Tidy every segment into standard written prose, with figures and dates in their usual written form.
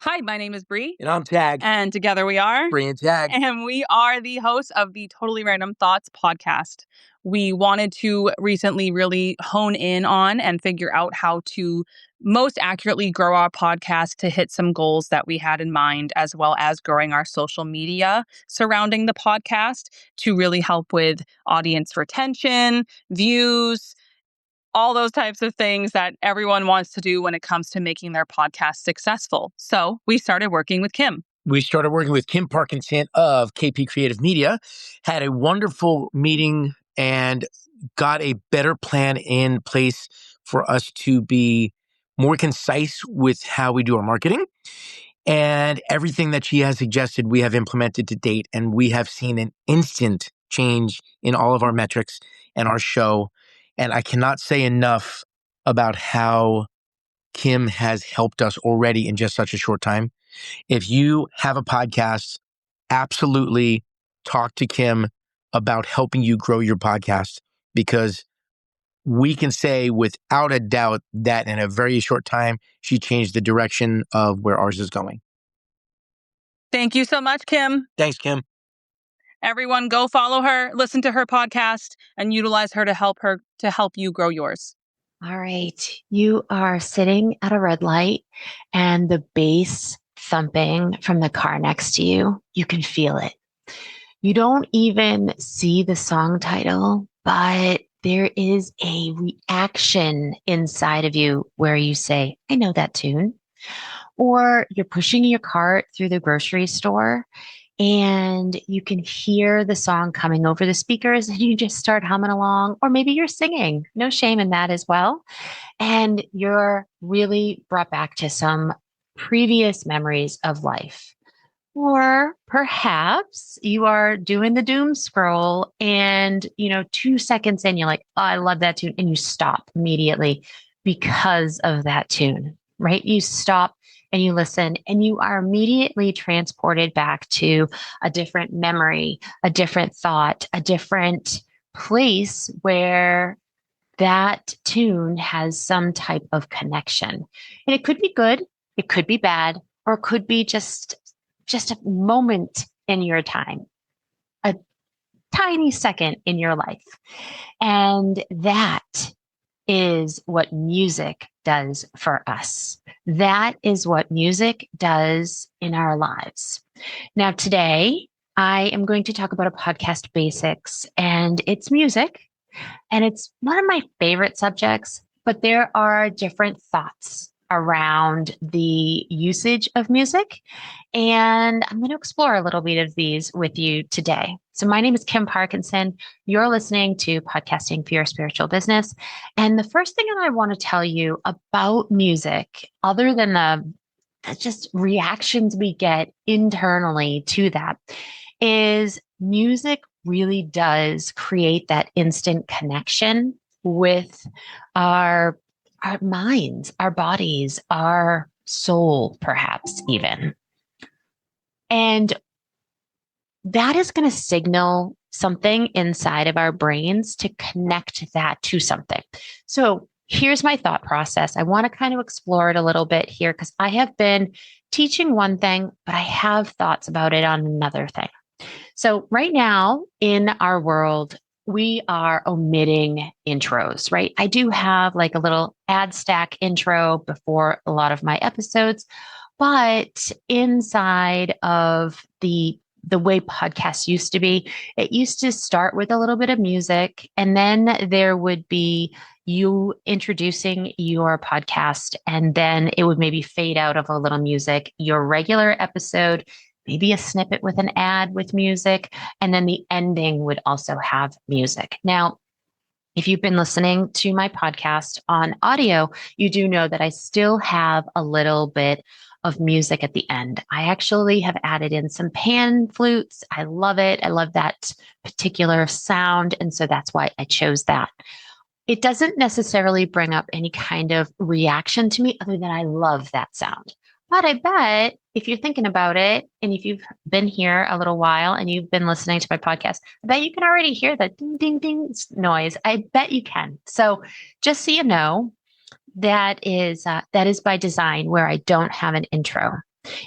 Hi, my name is Bree. And I'm Tag. And together we are Bree and Tag. And we are the hosts of the Totally Random Thoughts podcast. We wanted to recently really hone in on and figure out how to most accurately grow our podcast to hit some goals that we had in mind, as well as growing our social media surrounding the podcast to really help with audience retention, views, all those types of things that everyone wants to do when it comes to making their podcast successful. So we started working with Kim. We started working with Kim Parkinson of KP Creative Media, had a wonderful meeting and got a better plan in place for us to be more concise with how we do our marketing. And everything that she has suggested, we have implemented to date, and we have seen an instant change in all of our metrics and our show. And I cannot say enough about how Kim has helped us already in just such a short time. If you have a podcast, absolutely talk to Kim about helping you grow your podcast, because we can say without a doubt that in a very short time, she changed the direction of where ours is going. Thank you so much, Kim. Thanks, Kim. Everyone go follow her, listen to her podcast, and utilize her to help you grow yours. All right. You are sitting at a red light and the bass thumping from the car next to you. You can feel it. You don't even see the song title, but there is a reaction inside of you where you say, I know that tune. Or you're pushing your cart through the grocery store and you can hear the song coming over the speakers and you just start humming along, or maybe you're singing. No shame in that as well. And you're really brought back to some previous memories of life. Or perhaps you are doing the doom scroll and, 2 seconds in, you're like, oh, I love that tune. And you stop immediately because of that tune, right? You stop and you listen and you are immediately transported back to a different memory, a different thought, a different place where that tune has some type of connection. And it could be good, it could be bad, or it could be just a moment in your time, a tiny second in your life. And that is what music does for us. That is what music does in our lives. Now, today, I am going to talk about a podcast basics, and it's music, and it's one of my favorite subjects, but there are different thoughts around the usage of music. And I'm going to explore a little bit of these with you today. So my name is Kim Parkinson. You're listening to Podcasting for Your Spiritual Business. And the first thing that I want to tell you about music, other than the just reactions we get internally to that, is music really does create that instant connection with our minds, our bodies, our soul, perhaps even. And that is going to signal something inside of our brains to connect that to something. So here's my thought process. I want to kind of explore it a little bit here because I have been teaching one thing, but I have thoughts about it on another thing. So right now in our world, we are omitting intros, right? I do have like a little ad stack intro before a lot of my episodes, but inside of the way podcasts used to be, it used to start with a little bit of music, and then there would be you introducing your podcast, and then it would maybe fade out of a little music, your regular episode, maybe a snippet with an ad with music, and then the ending would also have music. Now, if you've been listening to my podcast on audio, you do know that I still have a little bit of music at the end. I actually have added in some pan flutes. I love it. I love that particular sound. And so that's why I chose that. It doesn't necessarily bring up any kind of reaction to me other than I love that sound. But I bet if you're thinking about it, and if you've been here a little while and you've been listening to my podcast, I bet you can already hear the ding, ding, ding noise. I bet you can. So just so you know, that is by design where I don't have an intro.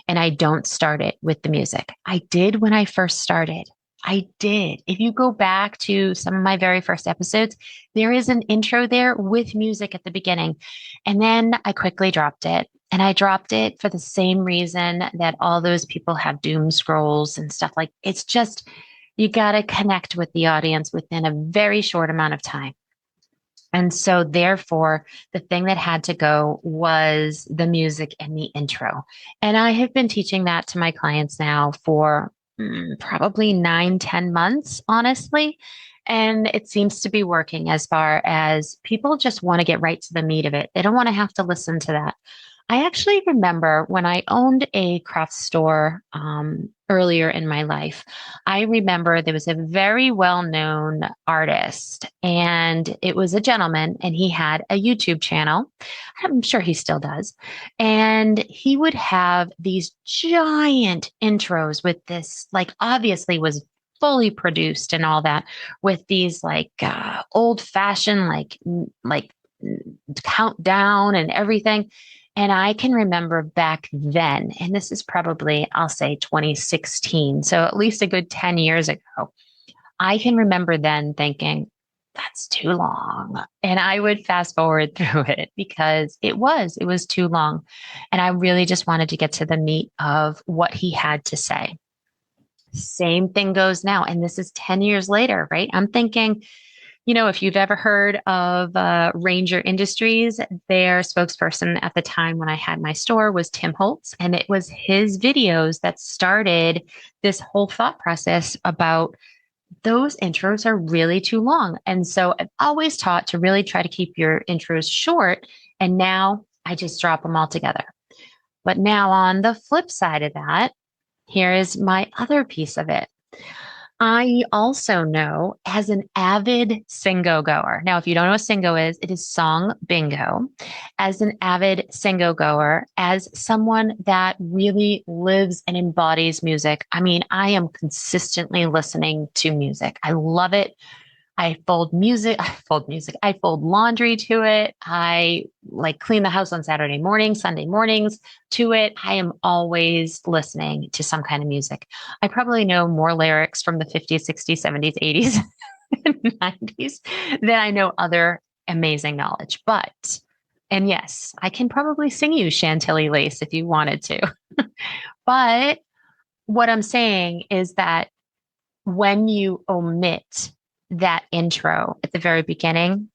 and I don't start it with the music. I did when I first started. I did. If you go back to some of my very first episodes, there is an intro there with music at the beginning. And then I quickly dropped it. And I dropped it for the same reason that all those people have doom scrolls and stuff like it's just you got to connect with the audience within a very short amount of time. And so, therefore, the thing that had to go was the music and the intro. And I have been teaching that to my clients now for probably 9, 10 months, honestly. And it seems to be working as far as people just want to get right to the meat of it. They don't want to have to listen to that. I actually remember when I owned a craft store earlier in my life, I remember there was a very well known artist, and it was a gentleman, and he had a YouTube channel. I'm sure he still does. And he would have these giant intros with this, like, obviously was fully produced and all that, with these like old fashioned, like countdown and everything. And I can remember back then, and this is probably, I'll say 2016. So at least a good 10 years ago, I can remember then thinking, that's too long. And I would fast forward through it because it was too long. And I really just wanted to get to the meat of what he had to say. Same thing goes now. And this is 10 years later, right? I'm thinking, if you've ever heard of Ranger Industries, their spokesperson at the time when I had my store was Tim Holtz. And it was his videos that started this whole thought process about those intros are really too long. And so I've always taught to really try to keep your intros short. And now I just drop them all together. But now on the flip side of that, here is my other piece of it. I also know as an avid Singo goer. Now, if you don't know what Singo is, it is song bingo. As an avid Singo goer, as someone that really lives and embodies music, I mean, I am consistently listening to music. I love it. I fold laundry to it. I like clean the house on Saturday mornings, Sunday mornings to it. I am always listening to some kind of music. I probably know more lyrics from the 50s, 60s, 70s, 80s, and 90s than I know other amazing knowledge. And yes, I can probably sing you Chantilly Lace if you wanted to. But what I'm saying is that when you omit that intro at the very beginning,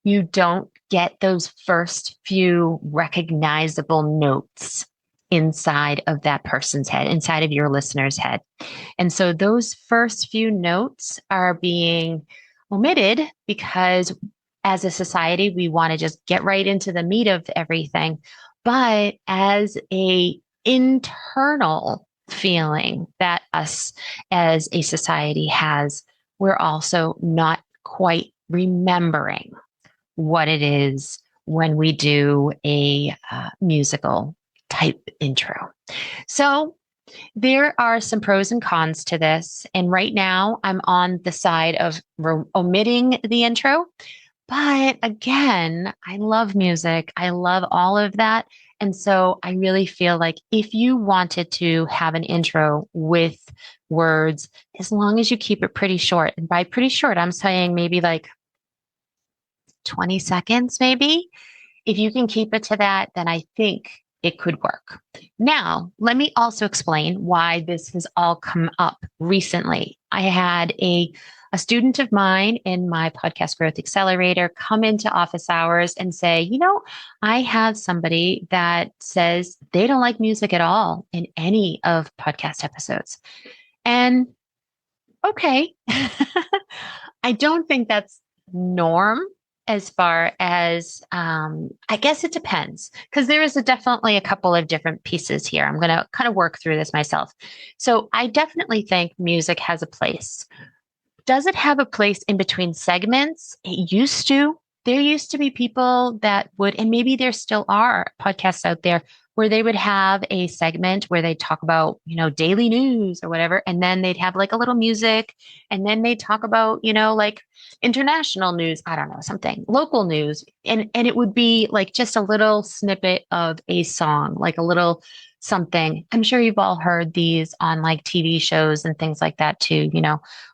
you don't get those first few recognizable notes inside of that person's head, inside of your listener's head. And so those first few notes are being omitted because as a society, we want to just get right into the meat of everything. But as a internal feeling that us as a society has, we're also not quite remembering what it is when we do a musical type intro. So there are some pros and cons to this. And right now I'm on the side of omitting the intro. But again, I love music. I love all of that. And so I really feel like if you wanted to have an intro with words, as long as you keep it pretty short, and by pretty short, I'm saying maybe like 20 seconds, maybe. If you can keep it to that, then I think it could work. Now, let me also explain why this has all come up recently. I had a student of mine in my podcast growth accelerator come into office hours and say, I have somebody that says they don't like music at all in any of podcast episodes. And okay, I don't think that's norm as far as, I guess it depends because there is definitely a couple of different pieces here. I'm going to kind of work through this myself. So I definitely think music has a place. Does it have a place in between segments? It used to. There used to be people that would, and maybe there still are podcasts out there where they would have a segment where they talk about, daily news or whatever. And then they'd have like a little music and then they'd talk about, like international news. I don't know, something local news. And it would be like just a little snippet of a song, like a little something. I'm sure you've all heard these on like TV shows and things like that too,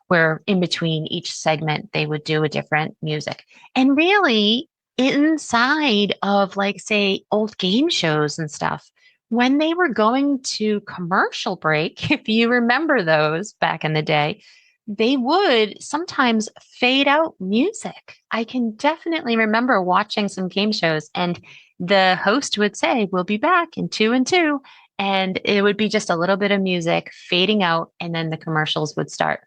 where in between each segment they would do a different music. And really, inside of like, say, old game shows and stuff, when they were going to commercial break, if you remember those back in the day, they would sometimes fade out music. I can definitely remember watching some game shows, and the host would say, "We'll be back in two and two." And it would be just a little bit of music fading out, and then the commercials would start.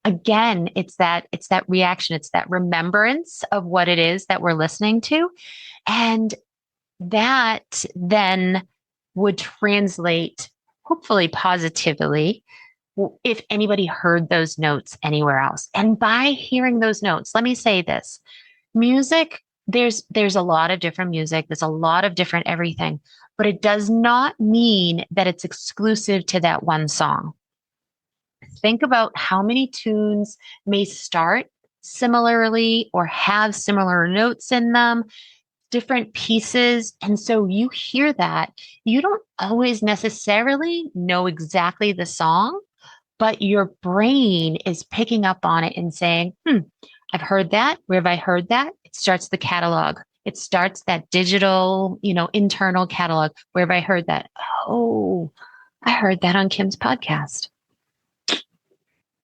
Again, it's that reaction, it's that remembrance of what it is that we're listening to. And that then would translate, hopefully positively, if anybody heard those notes anywhere else. And by hearing those notes, let me say this: music, there's a lot of different music, there's a lot of different everything, but it does not mean that it's exclusive to that one song. Think about how many tunes may start similarly or have similar notes in them, different pieces. And so you hear that. You don't always necessarily know exactly the song, but your brain is picking up on it and saying, I've heard that. Where have I heard that? It starts the catalog. It starts that digital, internal catalog. Where have I heard that? Oh, I heard that on Kim's podcast.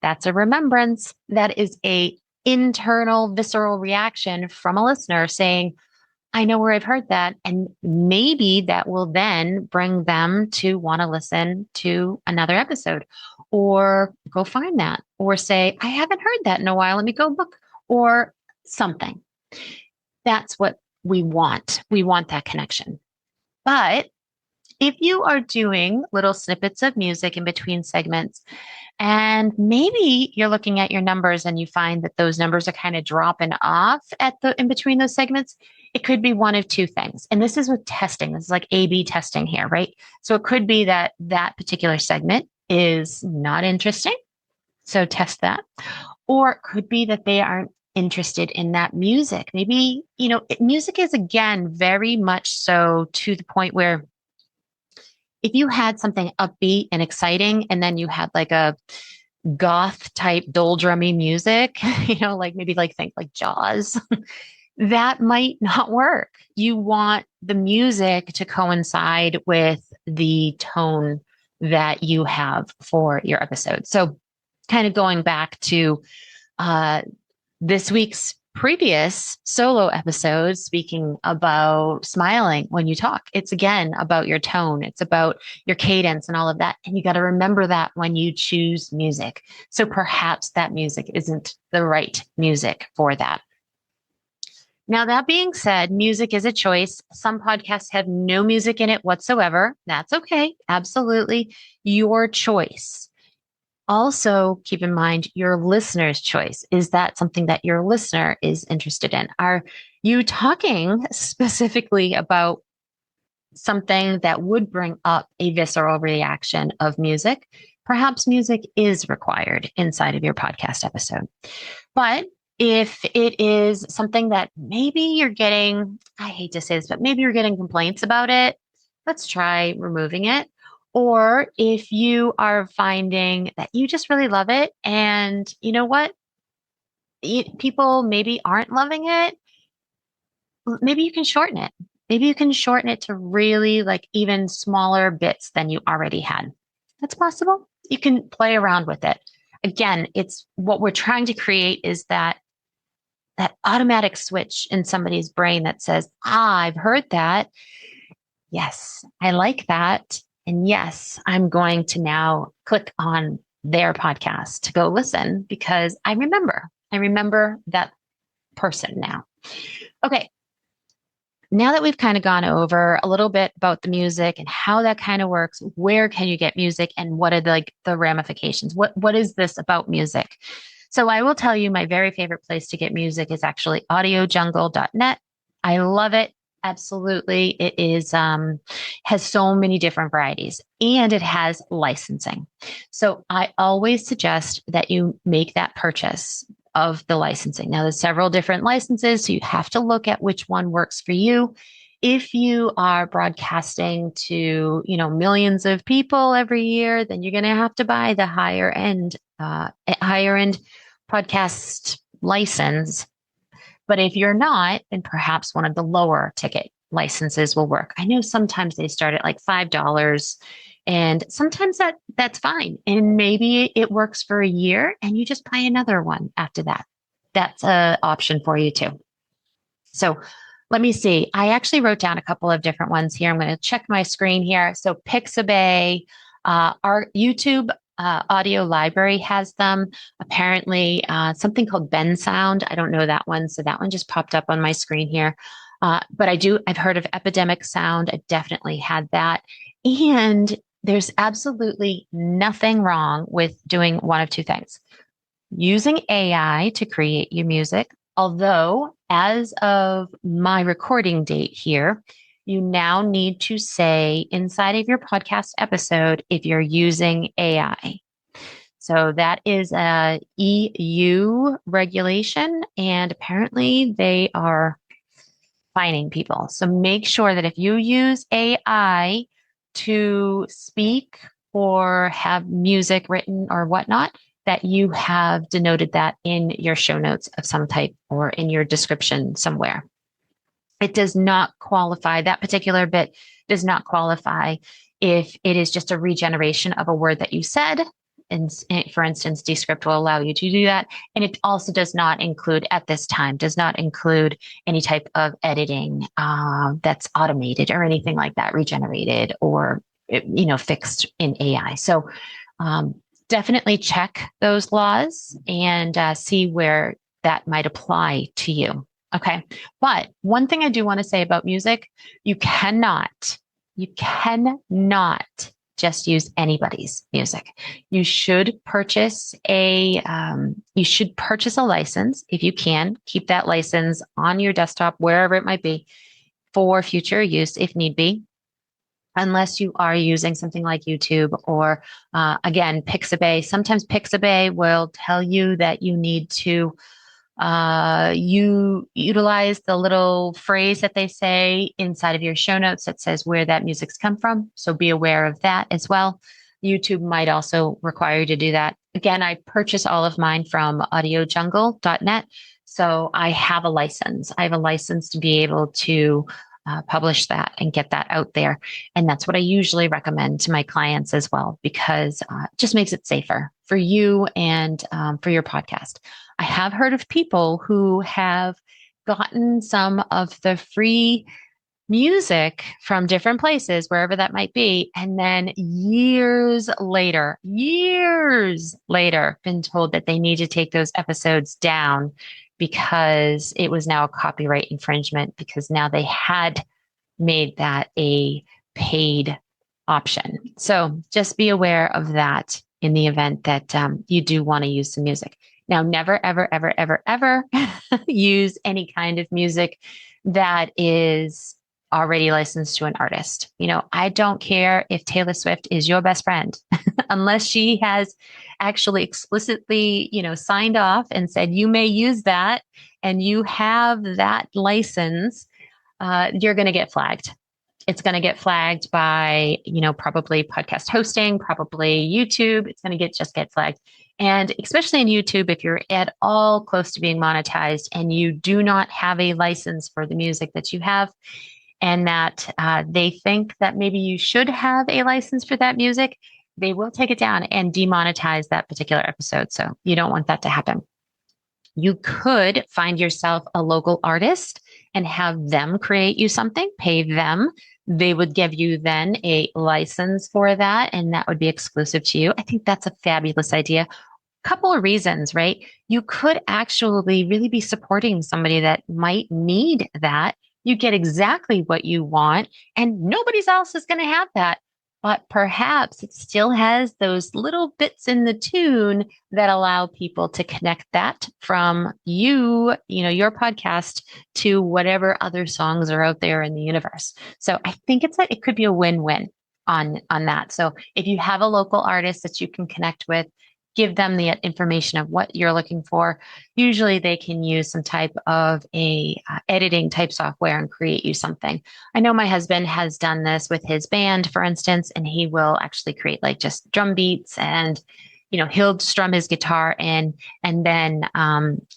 That's a remembrance. That is a internal visceral reaction from a listener saying, I know where I've heard that. And maybe that will then bring them to want to listen to another episode or go find that or say, I haven't heard that in a while. Let me go look or something. That's what we want. We want that connection. But if you are doing little snippets of music in between segments, and maybe you're looking at your numbers and you find that those numbers are kind of dropping off in between those segments, it could be one of two things. And this is with testing. This is like A/B testing here, right? So it could be that that particular segment is not interesting. So test that. Or it could be that they aren't interested in that music. Maybe, music is, again, very much so to the point where if you had something upbeat and exciting, and then you had like a goth type doldrummy music, like maybe like think like Jaws, that might not work. You want the music to coincide with the tone that you have for your episode. So kind of going back to this week's previous solo episodes, speaking about smiling when you talk, it's again about your tone. It's about your cadence and all of that. And you got to remember that when you choose music. So perhaps that music isn't the right music for that. Now, that being said, music is a choice. Some podcasts have no music in it whatsoever. That's okay. Absolutely your choice. Also, keep in mind your listener's choice. Is that something that your listener is interested in? Are you talking specifically about something that would bring up a visceral reaction of music? Perhaps music is required inside of your podcast episode. But if it is something that maybe you're getting, I hate to say this, but maybe you're getting complaints about it, let's try removing it. Or if you are finding that you just really love it and you know what, people maybe aren't loving it, maybe you can shorten it. Maybe you can shorten it to really like even smaller bits than you already had. That's possible. You can play around with it. Again, it's what we're trying to create is that automatic switch in somebody's brain that says, I've heard that. Yes, I like that. And yes, I'm going to now click on their podcast to go listen because I remember that person now. Okay. Now that we've kind of gone over a little bit about the music and how that kind of works, where can you get music and what are the ramifications? What is this about music? So I will tell you my very favorite place to get music is actually audiojungle.net. I love it. Absolutely. It is has so many different varieties and it has licensing. So I always suggest that you make that purchase of the licensing. Now there's several different licenses, so you have to look at which one works for you. If you are broadcasting to, millions of people every year, then you're going to have to buy the higher end podcast license. But if you're not, then perhaps one of the lower ticket licenses will work. I know sometimes they start at like $5, and sometimes that's fine. And maybe it works for a year and you just buy another one after that. That's an option for you too. So let me see. I actually wrote down a couple of different ones here. I'm going to check my screen here. So Pixabay, our YouTube audio library has them. Apparently, something called Ben Sound. I don't know that one. So that one just popped up on my screen here. But I've heard of Epidemic Sound. I definitely had that. And there's absolutely nothing wrong with doing one of two things: using AI to create your music. Although, as of my recording date here, you now need to say inside of your podcast episode if you're using AI. So that is a EU regulation, and apparently they are fining people. So make sure that if you use AI to speak or have music written or whatnot, that you have denoted that in your show notes of some type or in your description somewhere. It does not qualify, that particular bit does not qualify if it is just a regeneration of a word that you said. And for instance, Descript will allow you to do that. And it also does not include, at this time, does not include any type of editing that's automated or anything like that, regenerated or, fixed in AI. So definitely check those laws and see where that might apply to you. Okay. But one thing I do want to say about music, you cannot just use anybody's music. You should purchase a license if you can. Keep that license on your desktop, wherever it might be, for future use if need be. Unless you are using something like YouTube or, again, Pixabay. Sometimes Pixabay will tell you that you need to you utilize the little phrase that they say inside of your show notes that says where that music's come from. So be aware of that as well. YouTube might also require you to do that. Again, I purchase all of mine from audiojungle.net. So I have a license. I have a license to be able to publish that and get that out there. And that's what I usually recommend to my clients as well, because it just makes it safer for you and for your podcast. I have heard of people who have gotten some of the free music from different places, wherever that might be, and then years later, been told that they need to take those episodes down because it was now a copyright infringement, because now they had made that a paid option. So just be aware of that in the event that you do want to use some music. Now, never, ever, ever, ever, ever use any kind of music that is already licensed to an artist. I don't care if Taylor Swift is your best friend, unless she has actually explicitly, signed off and said, you may use that and you have that license, you're going to get flagged. It's going to get flagged by, probably podcast hosting, probably YouTube. It's going to get flagged. And especially in YouTube, if you're at all close to being monetized and you do not have a license for the music that you have, and that they think that maybe you should have a license for that music, they will take it down and demonetize that particular episode. So you don't want that to happen. You could find yourself a local artist and have them create you something, pay them. They would give you then a license for that, and that would be exclusive to you. I think that's a fabulous idea. Couple of reasons, right? You could actually really be supporting somebody that might need that. You get exactly what you want, and nobody else is going to have that. But perhaps it still has those little bits in the tune that allow people to connect that from your podcast to whatever other songs are out there in the universe. So I think it could be a win-win on that. So if you have a local artist that you can connect with, give them the information of what you're looking for. Usually they can use some type of a editing type software and create you something. I know my husband has done this with his band, for instance, and he will actually create like just drum beats and he'll strum his guitar in, and then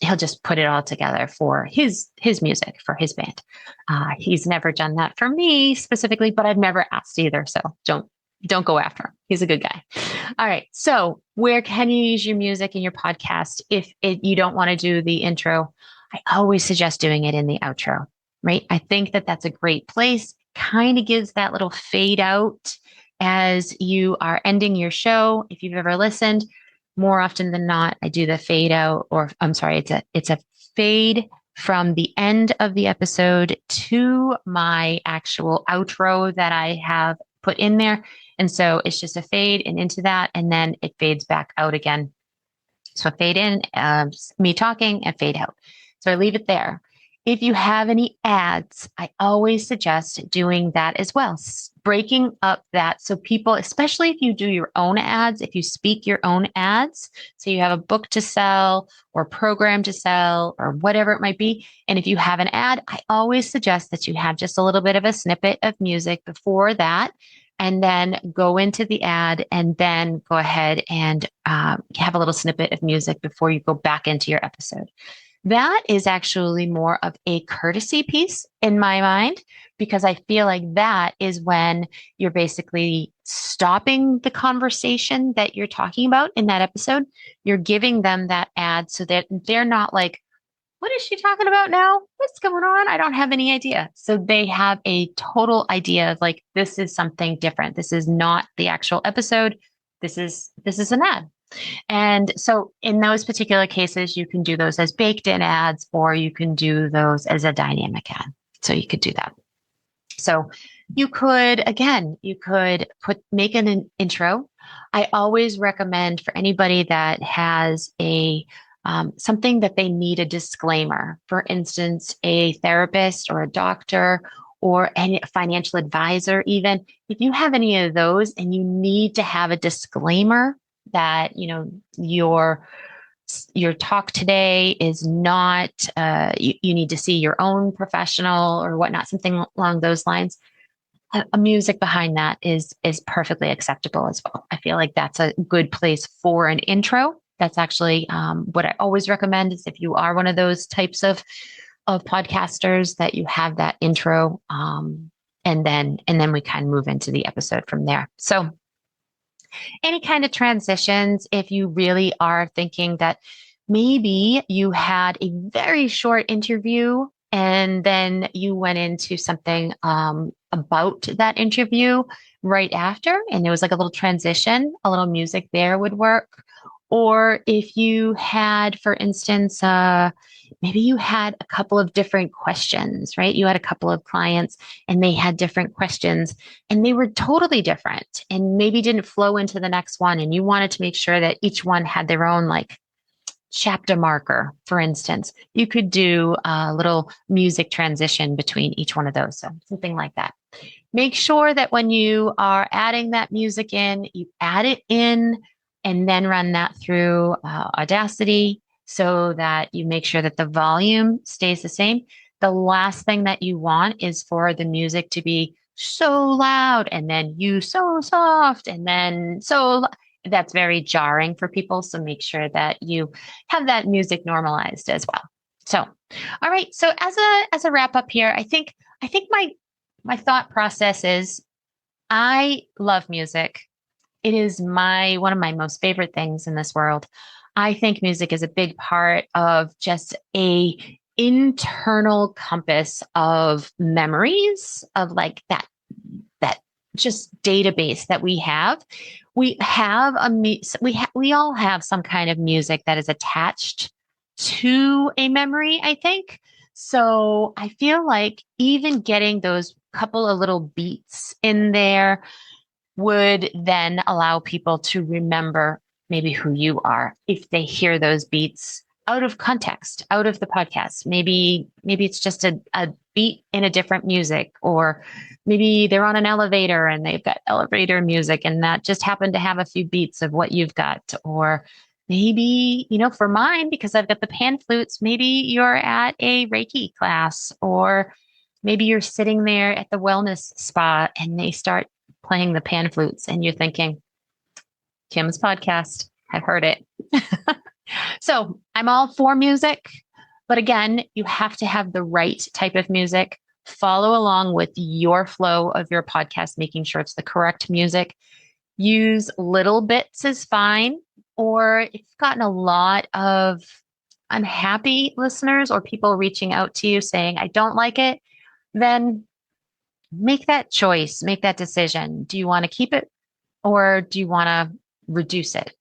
he'll just put it all together for his music for his band. He's never done that for me specifically, but I've never asked either. So don't go after him. He's a good guy. All right. So where can you use your music in your podcast if you don't want to do the intro? I always suggest doing it in the outro, right? I think that that's a great place. Kind of gives that little fade out as you are ending your show. If you've ever listened, more often than not, I do the fade out, or I'm sorry, it's a fade from the end of the episode to my actual outro that I have put in there. And so it's just a fade and into that, and then it fades back out again. So fade in, me talking, and fade out. So I leave it there. If you have any ads, I always suggest doing that as well, breaking up that. So people, especially if you do your own ads, if you speak your own ads, so you have a book to sell or program to sell or whatever it might be. And if you have an ad, I always suggest that you have just a little bit of a snippet of music before that, and then go into the ad, and then go ahead and have a little snippet of music before you go back into your episode. That is actually more of a courtesy piece in my mind, because I feel like that is when you're basically stopping the conversation that you're talking about in that episode. You're giving them that ad so that they're not like, what is she talking about now? What's going on? I don't have any idea. So they have a total idea of like, this is something different. This is not the actual episode. This is an ad. And so in those particular cases, you can do those as baked in ads, or you can do those as a dynamic ad. So you could do that. So you could make an intro. I always recommend for anybody that has a something that they need a disclaimer. For instance, a therapist or a doctor or any financial advisor, even if you have any of those and you need to have a disclaimer that, your talk today is not, you need to see your own professional or whatnot, something along those lines. A music behind that is perfectly acceptable as well. I feel like that's a good place for an intro. That's actually what I always recommend is if you are one of those types of podcasters, that you have that intro, and then we kind of move into the episode from there. So any kind of transitions, if you really are thinking that maybe you had a very short interview and then you went into something about that interview right after, and it was like a little transition, a little music there would work. Or if you had, for instance, maybe you had a couple of different questions, right? You had a couple of clients and they had different questions and they were totally different and maybe didn't flow into the next one. And you wanted to make sure that each one had their own like chapter marker, for instance. You could do a little music transition between each one of those. So something like that. Make sure that when you are adding that music in, you add it in and then run that through Audacity so that you make sure that the volume stays the same. The last thing that you want is for the music to be so loud and then you so soft and then so that's very jarring for people. So make sure that you have that music normalized as well. So, all right. So as a wrap up here, I think my thought process is I love music. It is one of my most favorite things in this world. I think music is a big part of just a internal compass of memories of like that just database that we have. We have we all have some kind of music that is attached to a memory, I think. So I feel like even getting those couple of little beats in there would then allow people to remember maybe who you are if they hear those beats out of context, out of the podcast. Maybe it's just a beat in a different music, or maybe they're on an elevator and they've got elevator music and that just happened to have a few beats of what you've got, or Maybe, for mine, because I've got the pan flutes, maybe you're at a Reiki class, or maybe you're sitting there at the wellness spa and they start playing the pan flutes and you're thinking, Kim's podcast, I've heard it. So I'm all for music, but again, you have to have the right type of music. Follow along with your flow of your podcast, making sure it's the correct music. Use little bits is fine. Or if you've gotten a lot of unhappy listeners or people reaching out to you saying, I don't like it, then make that choice, make that decision. Do you want to keep it or do you want to reduce it?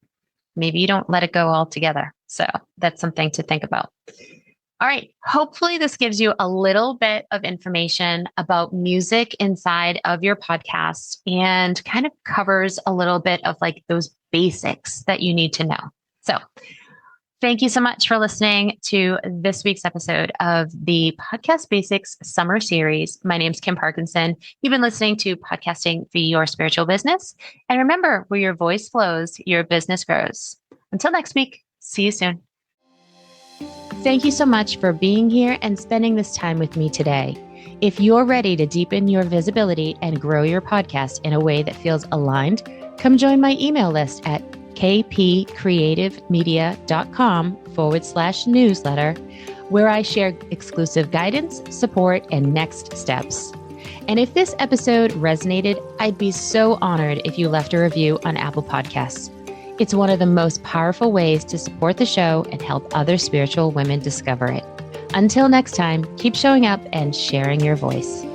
Maybe you don't let it go altogether. So that's something to think about. All right. Hopefully this gives you a little bit of information about music inside of your podcast and kind of covers a little bit of like those basics that you need to know. So thank you so much for listening to this week's episode of the Podcast Basics Summer Series. My name's Kim Parkinson. You've been listening to Podcasting for Your Spiritual Business. And remember, where your voice flows, your business grows. Until next week, see you soon. Thank you so much for being here and spending this time with me today. If you're ready to deepen your visibility and grow your podcast in a way that feels aligned, come join my email list at kpcreativemedia.com/newsletter, where I share exclusive guidance, support, and next steps. And if this episode resonated, I'd be so honored if you left a review on Apple Podcasts. It's one of the most powerful ways to support the show and help other spiritual women discover it. Until next time, keep showing up and sharing your voice.